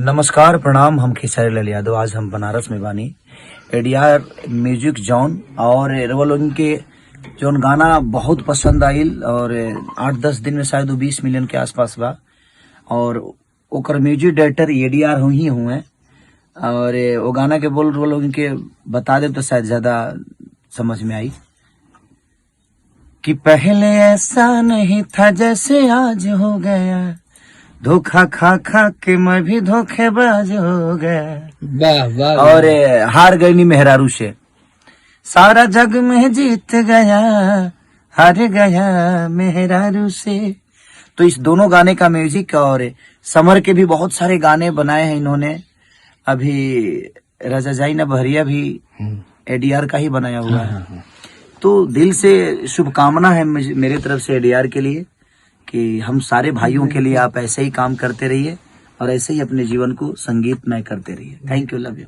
नमस्कार प्रणाम, हम खेसारी लाल यादव। आज हम बनारस में बानी एडीआर म्यूजिक जॉन और रेवलोन के जौन गाना बहुत पसंद आइल और 8-10 दिन में शायद 20 मिलियन के आसपास बा और ओकर म्यूजिक डायरेक्टर एडीआर ही हुए और वो गाना के बोल रोल के बता दे तो शायद ज्यादा समझ में आई कि पहले ऐसा नहीं था जैसे आज हो गया, धोखा खा खा के मैं भी धोखेबाज हो गया। वाह वाह। और हार गई मेहरारू से, सारा जग में जीत गया, हार गया मेहरारू से। तो इस दोनों गाने का म्यूजिक और समर के भी बहुत सारे गाने बनाए हैं इन्होंने। अभी रजा जाई ना बहरिया भी एडीआर का ही बनाया हुआ है। तो दिल से शुभकामना है मेरे तरफ से एडीआर के लिए कि हम सारे भाइयों के लिए आप ऐसे ही काम करते रहिए और ऐसे ही अपने जीवन को संगीतमय करते रहिए। Thank you, love you.